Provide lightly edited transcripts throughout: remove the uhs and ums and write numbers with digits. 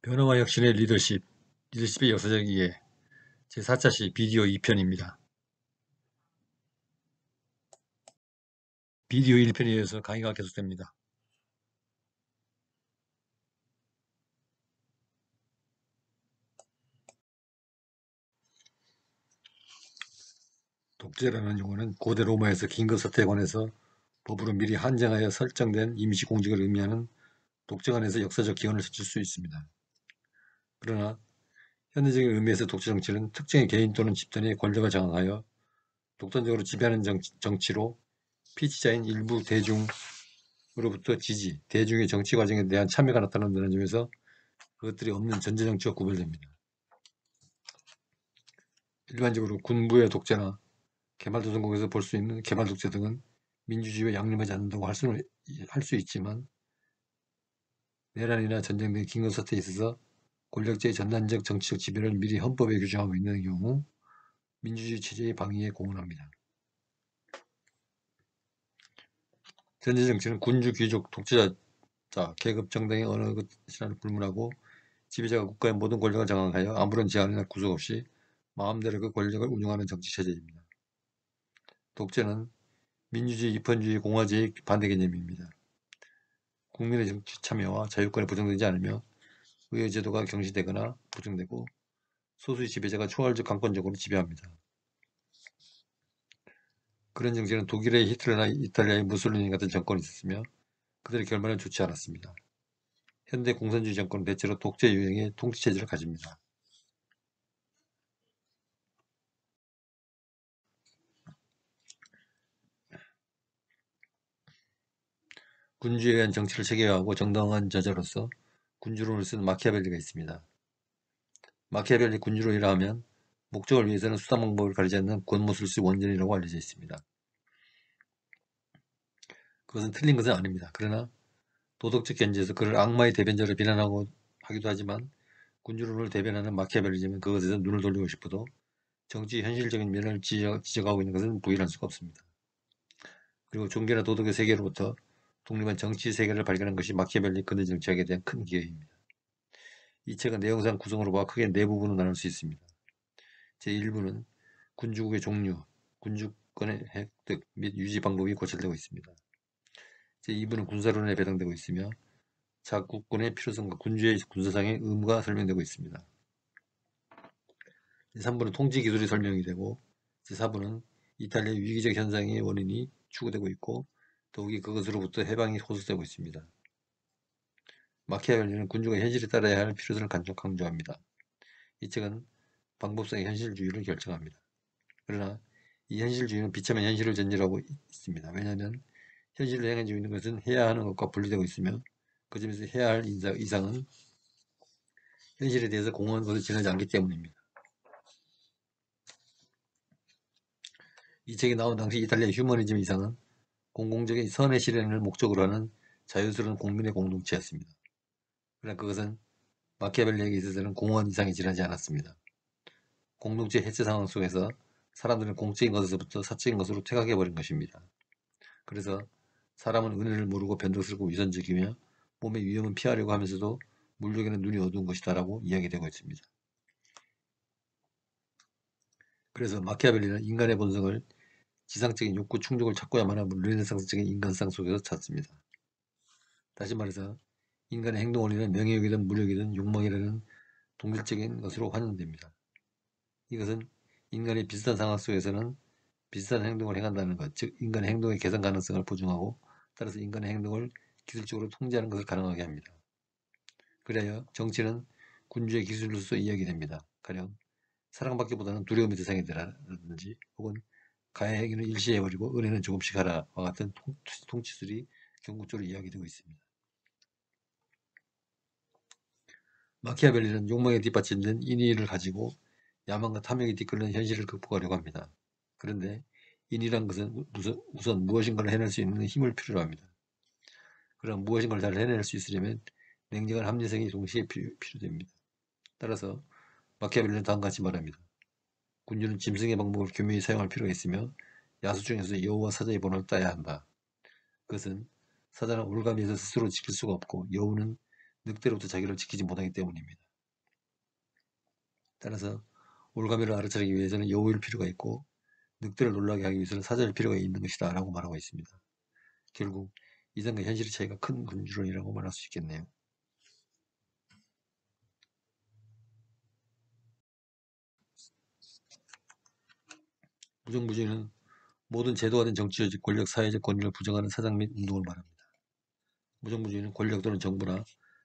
변화와 혁신의 리더십의 역사적 이해, 제4차 시 비디오 2편입니다. 비디오 1편에 이어서 강의가 계속됩니다. 독재라는 용어는 고대 로마에서 긴급사태에 관해서 법으로 미리 한정하여 설정된 임시공직을 의미하는 독재관에서 역사적 기원을 줄 수 있습니다. 그러나 현대적인 의미에서 독재정치는 특정의 개인 또는 집단의 권력을 장악하여 독단적으로 지배하는 정치로 피치자인 일부 대중으로부터 지지, 대중의 정치 과정에 대한 참여가 나타난다는 점에서 그것들이 없는 전제정치와 구별됩니다. 일반적으로 군부의 독재나 개발도상국에서 볼 수 있는 개발독재 등은 민주주의와 양립하지 않는다고 할 수 있지만, 내란이나 전쟁 등 긴급사태에 있어서 권력자의 전단적 정치적 지배를 미리 헌법에 규정하고 있는 경우 민주주의 체제의 방위에 공헌합니다. 전제정치는 군주, 귀족, 독재자, 계급, 정당의 어느 것이라는 불문하고 지배자가 국가의 모든 권력을 장악하여 아무런 제한이나 구속 없이 마음대로 그 권력을 운영하는 정치체제입니다. 독재는 민주주의, 입헌주의, 공화제의 반대 개념입니다. 국민의 정치 참여와 자유권이 보장되지 않으며 의회 제도가 경시되거나 부정되고 소수의 지배자가 초월적 강권적으로 지배합니다. 그런 정치는 독일의 히틀러나 이탈리아의 무솔리니 같은 정권이 있었으며 그들의 결말은 좋지 않았습니다. 현대 공산주의 정권은 대체로 독재 유형의 통치체제를 가집니다. 군주에 의한 정치를 체계화하고 정당한 저자로서 군주론을 쓴 마키아벨리가 있습니다. 마키아벨리 군주론이라 하면 목적을 위해서는 수단 방법을 가리지 않는 권모술수의 원전이라고 알려져 있습니다. 그것은 틀린 것은 아닙니다. 그러나 도덕적 견지에서 그를 악마의 대변자로 비난하고 하기도 하지만 군주론을 대변하는 마키아벨리즘은 그것에서 눈을 돌리고 싶어도 정치 현실적인 면을 지적하고 있는 것은 부인할 수가 없습니다. 그리고 종교나 도덕의 세계로부터 독립한 정치 세계를 발견한 것이 마키아벨리 근대 정치학에 대한 큰 기여입니다. 이 책은 내용상 구성으로 봐 크게 네 부분으로 나눌 수 있습니다. 제1부는 군주국의 종류, 군주권의 획득 및 유지 방법이 고찰되고 있습니다. 제2부는 군사론에 배당되고 있으며 자국권의 필요성과 군주의 군사상의 의무가 설명되고 있습니다. 제3부는 통치기술이 설명이 되고 제4부는 이탈리아의 위기적 현상의 원인이 추구되고 있고 더욱이 그것으로부터 해방이 호소되고 있습니다. 마키아벨리는 군주가 현실에 따라야 할 필요성을 강조합니다. 이 책은 방법상의 현실주의를 결정합니다. 그러나 이 현실주의는 비참한 현실을 전제하고 있습니다. 왜냐하면 현실로 행해지고 있는 것은 해야 하는 것과 분리되고 있으며 그 점에서 해야 할 이상은 현실에 대해서 공허한 것을 지나지 않기 때문입니다. 이 책이 나온 당시 이탈리아 휴머니즘 이상은 공공적인 선의 실현을 목적으로 하는 자유스러운 국민의 공동체였습니다. 그러나 그것은 마키아벨리에게 있어서는 공허한 이상이 지나지 않았습니다. 공동체 해체 상황 속에서 사람들은 공적인 것에서부터 사적인 것으로 퇴각해버린 것입니다. 그래서 사람은 은혜를 모르고 변덕스럽고 위선적이며 몸의 위험은 피하려고 하면서도 물욕에는 눈이 어두운 것이다 라고 이야기되고 있습니다. 그래서 마키아벨리는 인간의 본성을 지상적인 욕구 충족을 찾고야만 하는 르네상스적인 인간상 속에서 찾습니다. 다시 말해서 인간의 행동 원리는 명예욕이든 물욕이든 욕망이라는 동질적인 것으로 환영됩니다. 이것은 인간의 비슷한 상황 속에서는 비슷한 행동을 행한다는 것, 즉 인간의 행동의 개선 가능성을 보증하고 따라서 인간의 행동을 기술적으로 통제하는 것을 가능하게 합니다. 그래야 정치는 군주의 기술로서 이야기됩니다. 가령 사랑받기보다는 두려움의 대상이 되라든지 혹은 가해 행위는 일시해버리고 은혜는 조금씩 하라와 같은 통치술이 경국적으로 이야기되고 있습니다. 마키아벨리는 욕망에 뒷받침된 인의를 가지고 야망과 탐욕에 뒤끌리는 현실을 극복하려고 합니다. 그런데 인이란 것은 우선 무엇인가를 해낼 수 있는 힘을 필요로 합니다. 그럼 무엇인가를 잘 해낼 수 있으려면 냉정한 합리성이 동시에 필요됩니다. 따라서 마키아벨리는 다음과 같이 말합니다. 군주는 짐승의 방법을 교묘히 사용할 필요가 있으며 야수 중에서 여우와 사자의 본을 따야 한다. 그것은 사자는 올가미에서 스스로 지킬 수가 없고 여우는 늑대로부터 자기를 지키지 못하기 때문입니다. 따라서 올가미를 알아차리기 위해서는 여우일 필요가 있고 늑대를 놀라게 하기 위해서는 사자일 필요가 있는 것이다 라고 말하고 있습니다. 결국 이상과 현실의 차이가 큰 군주론이라고 말할 수 있겠네요. 무정부주의는 모든 제도화된 정치 조직, 권력, 사회적 권위를 부정하는 사상 및 운동을 말합니다. 무정부주의는 권력 또는 정부나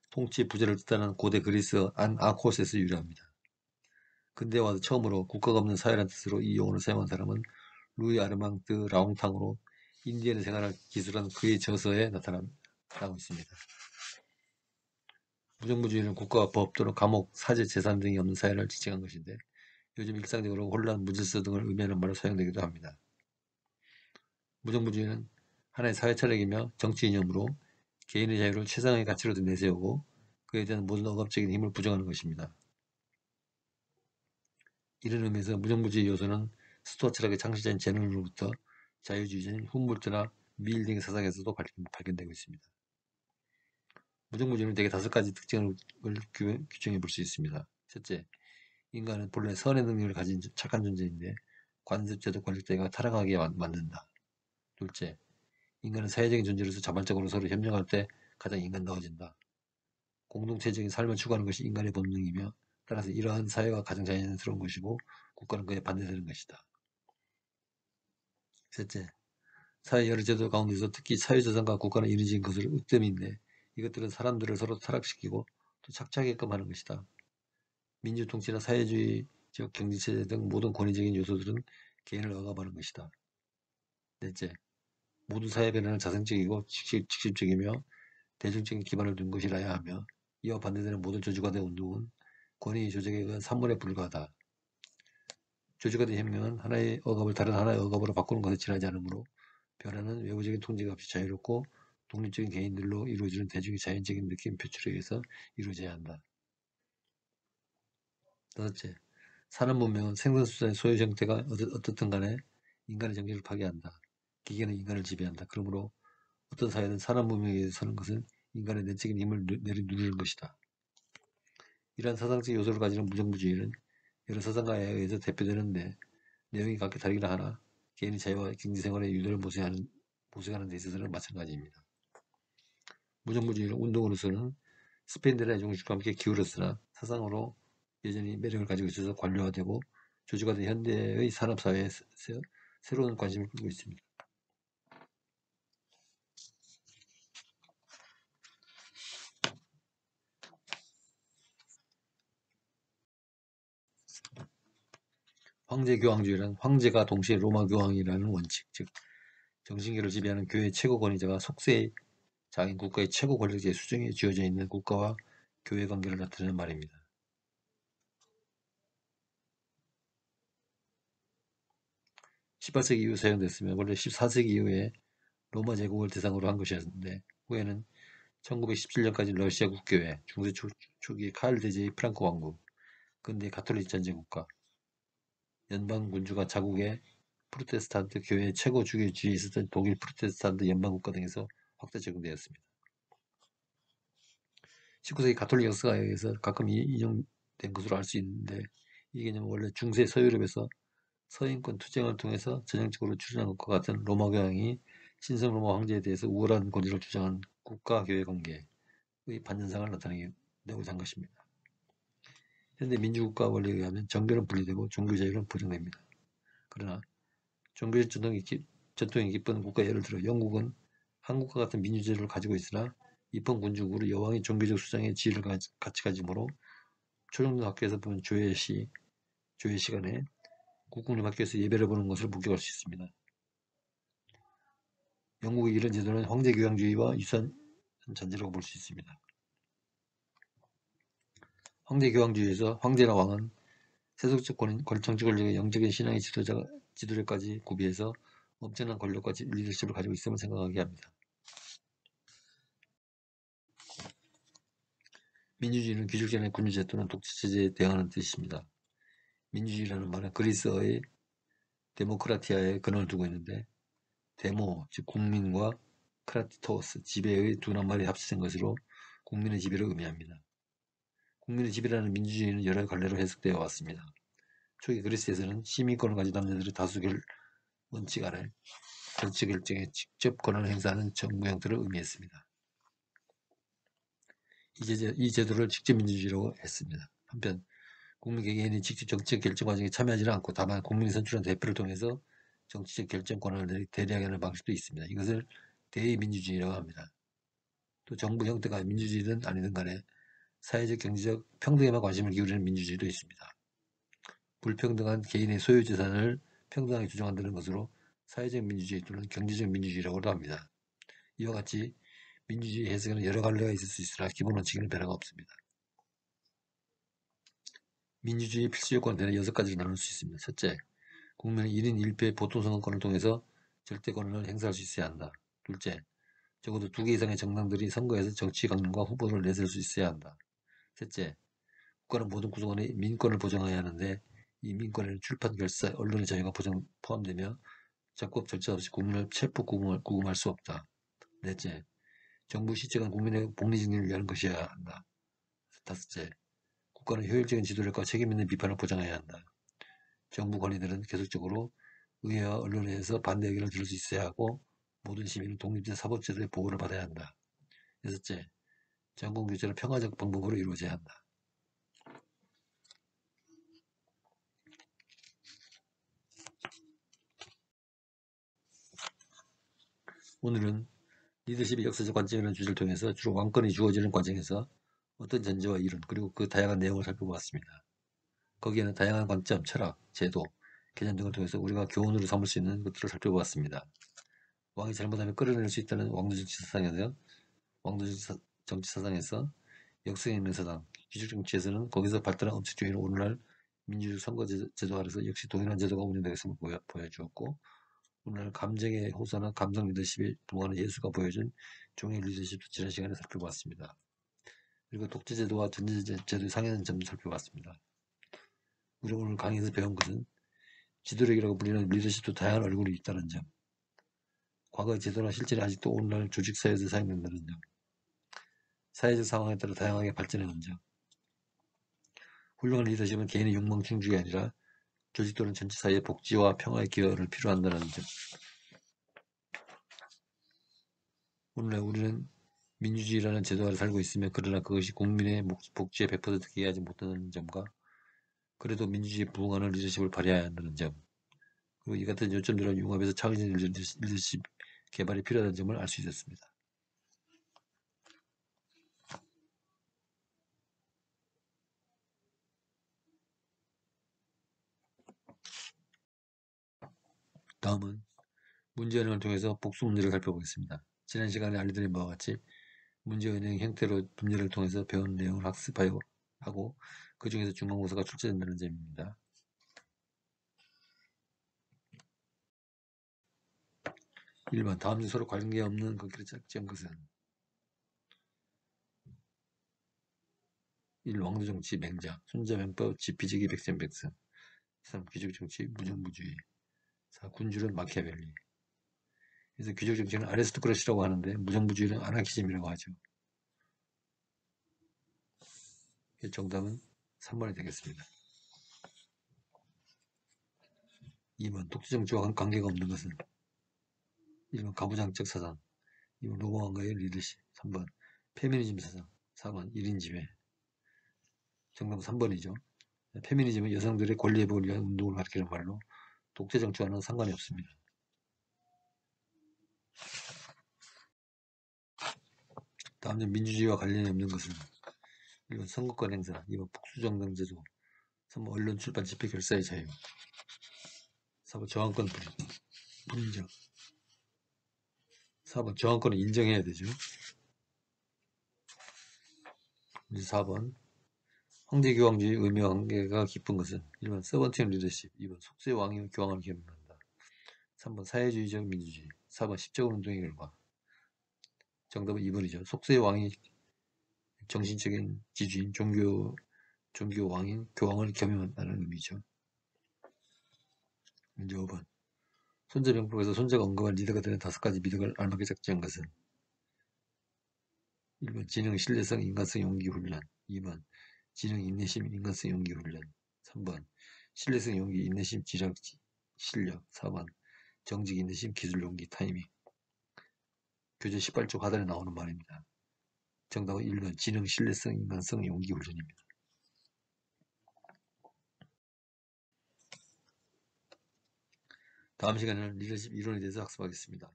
통치 부재를 뜻하는 고대 그리스 아코스에서 유래합니다. 근대에 와서 처음으로 국가가 없는 사회라는 뜻으로 이 용어를 사용한 사람은 루이 아르망드 라옹탕으로 인디언의 생활을 기술한 그의 저서에 나타나고 있습니다. 무정부주의는 국가와 법 또는 감옥, 사제, 재산 등이 없는 사회를 지칭한 것인데 요즘 일상적으로 혼란, 무질서 등을 의미하는 말로 사용되기도 합니다. 무정부주의는 하나의 사회 철학이며 정치 이념으로 개인의 자유를 최상의 가치로 내세우고 그에 대한 모든 억압적인 힘을 부정하는 것입니다. 이런 의미에서 무정부주의 요소는 스토아 철학의 창시자인 제논으로부터 자유주의자인 훔볼트나 밀 등의 사상에서도 발견되고 있습니다. 무정부주의는 대개 5가지 특징을 규정해 볼 수 있습니다. 첫째, 인간은 본래 선의 능력을 가진 착한 존재인데 관습제도 권력제가 타락하게 만든다. 둘째, 인간은 사회적인 존재로서 자발적으로 서로 협력할 때 가장 인간다워진다. 공동체적인 삶을 추구하는 것이 인간의 본능이며 따라서 이러한 사회가 가장 자연스러운 것이고 국가는 그에 반대되는 것이다. 셋째, 사회 여러 제도 가운데서 특히 사회재산과 국가는 이루어진 것을 으뜸인데 이것들은 사람들을 서로 타락시키고 또 착취하게끔 하는 것이다. 민주통치나 사회주의적 경제체제 등 모든 권위적인 요소들은 개인을 억압하는 것이다. 넷째, 모든 사회 변화는 자생적이고 직접적이며 대중적인 기반을 둔 것이라야 하며 이와 반대되는 모든 조직화된 운동은 권위 조직에 의한 산물에 불과하다. 조직화된 혁명은 하나의 억압을 다른 하나의 억압으로 바꾸는 것에 지나지 않으므로 변화는 외부적인 통제가 없이 자유롭고 독립적인 개인들로 이루어지는 대중의 자연적인 느낌 표출에 의해서 이루어져야 한다. 다섯째, 산업 문명은 생산수단의 소유 형태가 어떻든 간에 인간의 정신을 파괴한다. 기계는 인간을 지배한다. 그러므로 어떤 사회든 산업 문명에 의해서 사는 것은 인간의 내적인 힘을 누리는 것이다. 이러한 사상적 요소를 가지는 무정부주의는 여러 사상가에 의해서 대표되는데 내용이 각기 다르기는 하나 개인의 자유와 경제생활의 유도를 모색하는 데 있어서는 마찬가지입니다. 무정부주의는 운동으로서는 스페인들의 종식과 함께 기울었으나 사상으로 여전히 매력을 가지고 있어서 관료화되고 조직화된 현대의 산업사회에서 새로운 관심을 끌고 있습니다. 황제교황주의란 황제가 동시에 로마 교황이라는 원칙, 즉 정신계를 지배하는 교회의 최고 권위자가 속세장인 국가의 최고 권력자의 수중에 쥐어져 있는 국가와 교회 관계를 나타내는 말입니다. 18세기 이후 사용됐으며 원래 14세기 이후에 로마 제국을 대상으로 한 것이었는데 후에는 1917년까지 러시아 국교회, 중세 초기 카일 대제의 프랑크 왕국, 근대 가톨릭 전쟁 국가, 연방 군주가 자국의 프로테스탄트 교회의 최고 주교지에 있었던 독일 프로테스탄트 연방국가 등에서 확대 적용되었습니다. 19세기 가톨릭 역사에 의해서 가끔 인용된 것으로 알 수 있는데 이 개념은 원래 중세 서유럽에서 서인권 투쟁을 통해서 전형적으로 추진한 것과 같은 로마 교황이 신성 로마 황제에 대해서 우월한 권위를 주장한 국가-교회 관계의 반전상을 나타내고자 한 것입니다. 현대 민주국가 원리에 의하면 정교는 분리되고 종교 자유는 보장됩니다. 그러나 종교적 전통이 깊은 국가 예를 들어 영국은 한국과 같은 민주제도를 가지고 있으나 입헌 군주국으로 여왕이 종교적 수장의 지위를 같이 가지므로 초중등 학교에서 보면 조회 시간에 국공립 학교에서 예배를 보는 것을 목격할 수 있습니다. 영국의 이런 제도는 황제교황주의와 유사한 잔재라고 볼 수 있습니다. 황제교황주의에서 황제나 왕은 세속적 정치 권력의 영적인 신앙의 지도자까지 구비해서 엄청난 권력과 리더십을 가지고 있음을 생각하게 합니다. 민주주의는 귀족전의 군주제 또는 독재체제에 대항하는 뜻입니다. 민주주의라는 말은 그리스어의 데모크라티아에 근원을 두고 있는데 데모, 즉 국민과 크라티토스, 지배의 두 낱말이 합쳐진 것으로 국민의 지배를 의미합니다. 국민의 지배라는 민주주의는 여러 갈래로 해석되어 왔습니다. 초기 그리스에서는 시민권을 가진 남자들의 다수결 원칙 아래 정치 결정에 직접 권한을 행사하는 정부 형태를 의미했습니다. 이 제도를 직접 민주주의라고 했습니다. 한편 국민 개개인이 직접 정치적 결정 과정에 참여하지는 않고 다만 국민이 선출한 대표를 통해서 정치적 결정 권한을 대리하게 하는 방식도 있습니다. 이것을 대의민주주의라고 합니다. 또 정부 형태가 민주주의든 아니든 간에 사회적, 경제적 평등에만 관심을 기울이는 민주주의도 있습니다. 불평등한 개인의 소유재산을 평등하게 조정한다는 것으로 사회적 민주주의 또는 경제적 민주주의라고도 합니다. 이와 같이 민주주의 해석에는 여러 갈래가 있을 수 있으나 기본 원칙에는 변화가 없습니다. 민주주의 필수 요건은 대략 6가지로 나눌 수 있습니다. 첫째, 국민은 1인 1표의 보통선거권을 통해서 절대 권한을 행사할 수 있어야 한다. 둘째, 적어도 2개 이상의 정당들이 선거에서 정치 강령과 후보를 내세울 수 있어야 한다. 셋째, 국가는 모든 구성원의 민권을 보장해야 하는데 이 민권에는 출판, 결사, 언론의 자유가 포함되며 적법 절차 없이 국민을 체포 구금할 수 없다. 넷째, 정부 실제가 국민의 복리증진을 위한 것이어야 한다. 다섯째, 국가는 효율적인 지도력과 책임있는 비판을 보장해야 한다. 정부 관리들은 계속적으로 의회와 언론에서 반대 의견을 들을 수 있어야 하고 모든 시민은 독립된 사법제도의 보호를 받아야 한다. 여섯째, 정권 교체는 평화적 방법으로 이루어져야 한다. 오늘은 리더십의 역사적 관점이라는 주제를 통해서 주로 왕권이 주어지는 과정에서 어떤 전제와 이론 그리고 그 다양한 내용을 살펴보았습니다. 거기에는 다양한 관점, 철학, 제도, 개념 등을 통해서 우리가 교훈으로 삼을 수 있는 것들을 살펴보았습니다. 왕이 잘못하면 끌어낼 수 있다는 왕도 정치 사상에서 역성에 있는 사상, 기술 정치에서는 거기서 발달한 엄칙주의는 오늘날 민주주의 선거 제도 아래서 역시 동일한 제도가 운영되겠음을 보여주었고 오늘날 감정의 호소나 감성 리더십에 부응하는 예수가 보여준 종의 리더십도 지난 시간에 살펴봤습니다. 그리고 독재제도와 전제제도의 상이하는 점도 살펴봤습니다. 우리가 오늘 강의에서 배운 것은 지도력이라고 불리는 리더십도 다양한 얼굴이 있다는 점, 과거의 제도나 실질이 아직도 오늘날 조직사회에서 사용된다는 점, 사회적 상황에 따라 다양하게 발전하는 점, 훌륭한 리더십은 개인의 욕망 충족이 아니라 조직 또는 전체 사회의 복지와 평화에 기여를 필요한다는 점. 오늘날 우리는 민주주의라는 제도 아래 살고 있으며 그러나 그것이 국민의 복지에 100% 기여하지 못하는 점과 그래도 민주주의에 부응하는 리더십을 발휘해야 한다는 점 그리고 이 같은 요점들을 융합해서 창의적인 리더십 개발이 필요하다는 점을 알 수 있었습니다. 다음은 문제은행을 통해서 복수 문제를 살펴보겠습니다. 지난 시간에 알려드린 바와 같이 문제은행 형태로 분열을 통해서 배운 내용을 학습하고 그 중에서 중간고사가 출제된다는 점입니다. 1번 다음 중 서로 관계없는 극기를 짝지은 것은 1. 왕도정치 맹자 손자병법 지피지기 백전백승 3. 귀족정치 무정부주의 4. 군주론 마키아벨리 그래서 귀족정치는 아리스토크라시라고 하는데 무정부주의는 아나키즘이라고 하죠. 정답은 3번이 되겠습니다. 2번 독재정치와 관계가 없는 것은 1번 가부장적 사상 2번 로마왕가의 리더십 3번 페미니즘 사상 4번 1인 지배 정답은 3번이죠. 페미니즘은 여성들의 권리회복을 위한 운동을 가리키는 말로 독재정치와는 상관이 없습니다. 다음 중 민주주의와 관련이 없는 것은 1번 선거권 행사 2번 복수정당제도 3번 언론 출판 집회 결사의 자유 4번 저항권 불인정 4번 저항권을 인정해야 되죠. 이제 4번 황제교황주의 의미와 관계가 깊은 것은 1번 서번티언 리더십 2번 속세의 왕이 교황을 기억난다 3번 사회주의적 민주주의 4번 십자군 운동의 결과 정답은 2번이죠. 속세의 왕이 정신적인 지주인 종교 왕인 교황을 겸임한다는 의미죠. 문제 5번 손자병법에서 손자가 언급한 리더가 되는 5가지 미덕을 알맞게 작지한 것은 1번 지능, 신뢰성, 인간성, 용기 훈련. 2번 지능, 인내심, 인간성, 용기 훈련. 3번 신뢰성, 용기, 인내심, 지력, 실력. 4번 정직, 인내심, 기술, 용기, 타이밍. 교재 18쪽 하단에 나오는 말입니다. 정답은 1번 지능, 신뢰성, 인간성, 용기 훈련입니다. 다음 시간에는 리더십 이론에 대해서 학습하겠습니다.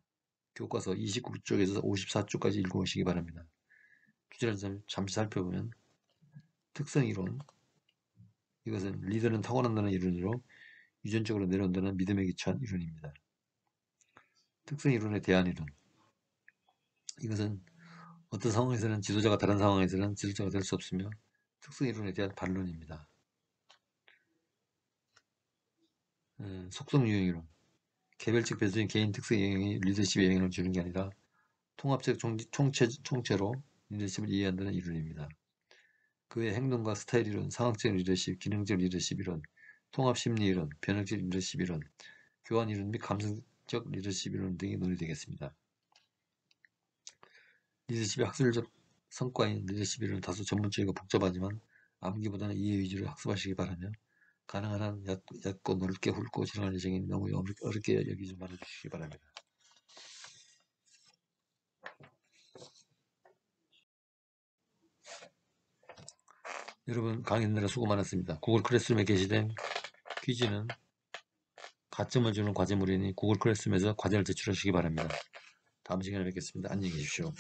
교과서 29쪽에서 54쪽까지 읽어오시기 바랍니다. 주제를 잠시 살펴보면 특성 이론, 이것은 리더는 타고난다는 이론으로 유전적으로 내려온다는 믿음에 기초한 이론입니다. 특성 이론에 대한 이론, 이것은 어떤 상황에서는 지도자가 다른 상황에서는 지도자가 될 수 없으며 특성 이론에 대한 반론입니다. 속성 유형 이론, 개별적 배수인 개인 특성 영향이 리더십에 영향을 주는 게 아니라 통합적 총체로 리더십을 이해한다는 이론입니다. 그의 행동과 스타일 이론, 상황적 리더십, 기능적 리더십 이론, 통합 심리 이론, 변형적 리더십 이론, 교환 이론 및 감성적 리더십 이론 등이 논의되겠습니다. 리더십의 학술적 성과인 리더십 이론은 다소 전문적이고 복잡하지만 암기보다는 이해 위주로 학습하시기 바라며 가능한 한 얕고 넓게 훑고 진행할 예정이니 너무 어렵게 여기지 말아주시기 바랍니다. 여러분 강의 듣느라 수고 많았습니다. 구글 클래스룸에 게시된 퀴즈는 가점을 주는 과제물이니 구글 클래스룸에서 과제를 제출하시기 바랍니다. 다음 시간에 뵙겠습니다. 안녕히 계십시오.